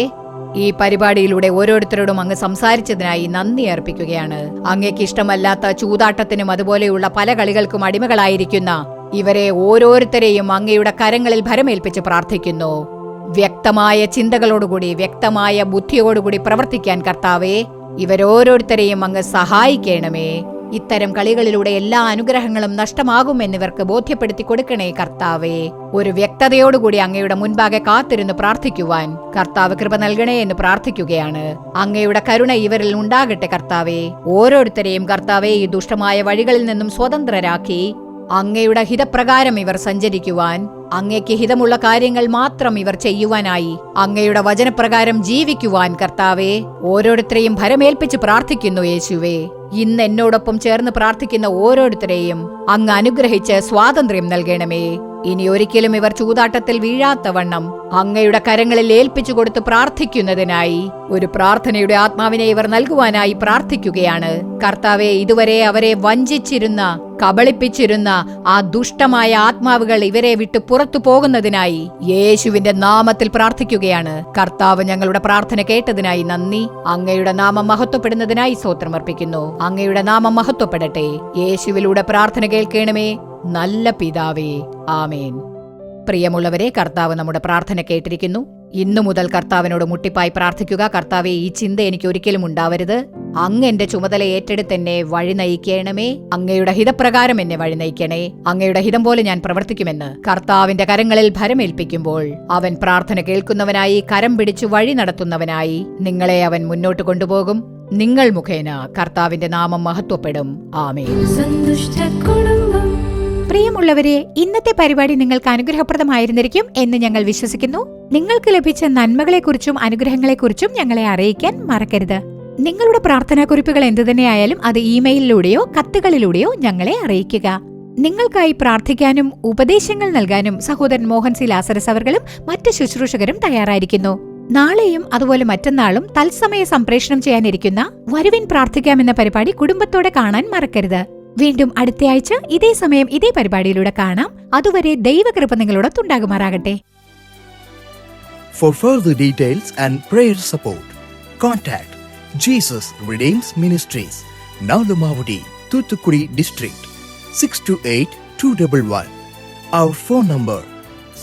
ഈ പരിപാടിയിലൂടെ ഓരോരുത്തരോടും അങ്ങ് സംസാരിച്ചതിനായി നന്ദി അർപ്പിക്കുകയാണ്. അങ്ങേക്ക് ഇഷ്ടമല്ലാത്ത ചൂതാട്ടത്തിനും അതുപോലെയുള്ള പല കളികൾക്കും അടിമകളായിരിക്കുന്ന ഇവരെ ഓരോരുത്തരെയും അങ്ങയുടെ കരങ്ങളിൽ ഭരമേൽപ്പിച്ച് പ്രാർത്ഥിക്കുന്നു. വ്യക്തമായ ചിന്തകളോടുകൂടി, വ്യക്തമായ ബുദ്ധിയോടുകൂടി പ്രവർത്തിക്കാൻ കർത്താവേ ഇവരോരോരുത്തരെയും അങ്ങ് സഹായിക്കണമേ. ഇത്തരം കളികളിലൂടെ എല്ലാ അനുഗ്രഹങ്ങളും നഷ്ടമാകുമെന്നിവർക്ക് ബോധ്യപ്പെടുത്തി കൊടുക്കണേ കർത്താവേ. ഒരു വ്യക്തതയോടുകൂടി അങ്ങയുടെ മുൻപാകെ കാത്തിരുന്ന് പ്രാർത്ഥിക്കുവാൻ കർത്താവ് കൃപ നൽകണേ എന്ന് പ്രാർത്ഥിക്കുകയാണ്. അങ്ങയുടെ കരുണ ഇവരിൽ ഉണ്ടാകട്ടെ കർത്താവേ. ഓരോരുത്തരെയും കർത്താവേ ഈ ദുഷ്ടമായ വഴികളിൽ നിന്നും സ്വതന്ത്രരാക്കി അങ്ങയുടെ ഹിതപ്രകാരം ഇവർ സഞ്ചരിക്കുവാൻ, അങ്ങയ്ക്ക് ഹിതമുള്ള കാര്യങ്ങൾ മാത്രം ഇവർ ചെയ്യുവാനായി, അങ്ങയുടെ വചനപ്രകാരം ജീവിക്കുവാൻ കർത്താവേ ഓരോരുത്തരെയും ഭരമേൽപ്പിച്ച് പ്രാർത്ഥിക്കുന്നു യേശുവേ. ഇന്ന് എന്നോടൊപ്പം ചേർന്ന് പ്രാർത്ഥിക്കുന്ന ഓരോരുത്തരെയും അങ്ങ് അനുഗ്രഹിച്ച് സ്വാതന്ത്ര്യം നൽകണമേ. ഇനി ഒരിക്കലും ഇവർ ചൂതാട്ടത്തിൽ വീഴാത്തവണ്ണം അങ്ങയുടെ കരങ്ങളിൽ ഏൽപ്പിച്ചു കൊടുത്ത് പ്രാർത്ഥിക്കുന്നതിനായി ഒരു പ്രാർത്ഥനയുടെ ആത്മാവിനെ ഇവർ നൽകുവാനായി പ്രാർത്ഥിക്കുകയാണ് കർത്താവെ. ഇതുവരെ അവരെ വഞ്ചിച്ചിരുന്ന, കബളിപ്പിച്ചിരുന്ന ആ ദുഷ്ടമായ ആത്മാവുകൾ ഇവരെ വിട്ടു പുറത്തു പോകുന്നതിനായി യേശുവിന്റെ നാമത്തിൽ പ്രാർത്ഥിക്കുകയാണ്. കർത്താവ് ഞങ്ങളുടെ പ്രാർത്ഥന കേട്ടതിനായി നന്ദി. അങ്ങയുടെ നാമം മഹത്വപ്പെടുന്നതിനായി സ്തോത്രമർപ്പിക്കുന്നു. അങ്ങയുടെ നാമം മഹത്വപ്പെടട്ടെ. യേശുവിലൂടെ പ്രാർത്ഥന കേൾക്കണമേ നല്ല പിതാവേ, ആമേൻ. പ്രിയമുള്ളവരെ, കർത്താവ് നമ്മുടെ പ്രാർത്ഥന കേട്ടിരിക്കുന്നു. ഇന്നു മുതൽ കർത്താവിനോട് മുട്ടിപ്പായി പ്രാർത്ഥിക്കുക. കർത്താവെ, ഈ ചിന്ത എനിക്ക് ഒരിക്കലും ഉണ്ടാവരുത്. അങ്ങ് എന്റെ ചുമതല ഏറ്റെടുത്ത് എന്നെ വഴി നയിക്കണമേ. അങ്ങയുടെ ഹിതപ്രകാരം എന്നെ വഴി നയിക്കണേ. അങ്ങയുടെ ഹിതം പോലെ ഞാൻ പ്രവർത്തിക്കുമെന്ന് കർത്താവിന്റെ കരങ്ങളിൽ ഭരമേൽപ്പിക്കുമ്പോൾ അവൻ പ്രാർത്ഥന കേൾക്കുന്നവനായി, കരം പിടിച്ചു വഴി നടത്തുന്നവനായി നിങ്ങളെ അവൻ മുന്നോട്ട് കൊണ്ടുപോകും. നിങ്ങൾ മുഖേന കർത്താവിന്റെ നാമം മഹത്വപ്പെടും. ആമേൻ. പ്രിയമുള്ളവരെ, ഇന്നത്തെ പരിപാടി നിങ്ങൾക്ക് അനുഗ്രഹപ്രദമായിരുന്നിരിക്കും എന്ന് ഞങ്ങൾ വിശ്വസിക്കുന്നു. നിങ്ങൾക്ക് ലഭിച്ച നന്മകളെക്കുറിച്ചും അനുഗ്രഹങ്ങളെക്കുറിച്ചും ഞങ്ങളെ അറിയിക്കാൻ മറക്കരുത്. നിങ്ങളുടെ പ്രാർത്ഥനാക്കുറിപ്പുകൾ എന്തുതന്നെയായാലും അത് ഇമെയിലിലൂടെയോ കത്തുകളിലൂടെയോ ഞങ്ങളെ അറിയിക്കുക. നിങ്ങൾക്കായി പ്രാർത്ഥിക്കാനും ഉപദേശങ്ങൾ നൽകാനും സഹോദരൻ മോഹൻ സി ലാസറസ് അവർകളും മറ്റ് ശുശ്രൂഷകരും തയ്യാറായിരിക്കുന്നു. നാളെയും അതുപോലെ മറ്റന്നാളും തത്സമയ സംപ്രേഷണം ചെയ്യാനിരിക്കുന്ന വരുവിൻ പ്രാർത്ഥിക്കാമെന്ന പരിപാടി കുടുംബത്തോടെ കാണാൻ മറക്കരുത്. വീണ്ടും അടുത്തയാഴ്ച ഇതേ സമയം ഇതേ പരിപാടിയിലൂടെ കാണാം. അതുവരെ ദൈവകൃപ നിങ്ങളോടൊത്തുണ്ടാകുമാറാകട്ടെ. For further details and prayer support, contact Jesus Redeems Ministries, Nalumavudi, Thuthukudi District, 628-211. Our phone number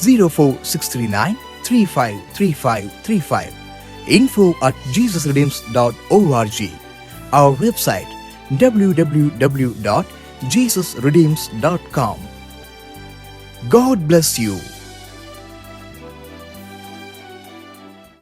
04639-353535. info@jesusredeems.org. Our website www.jesusredeems.com. God bless you.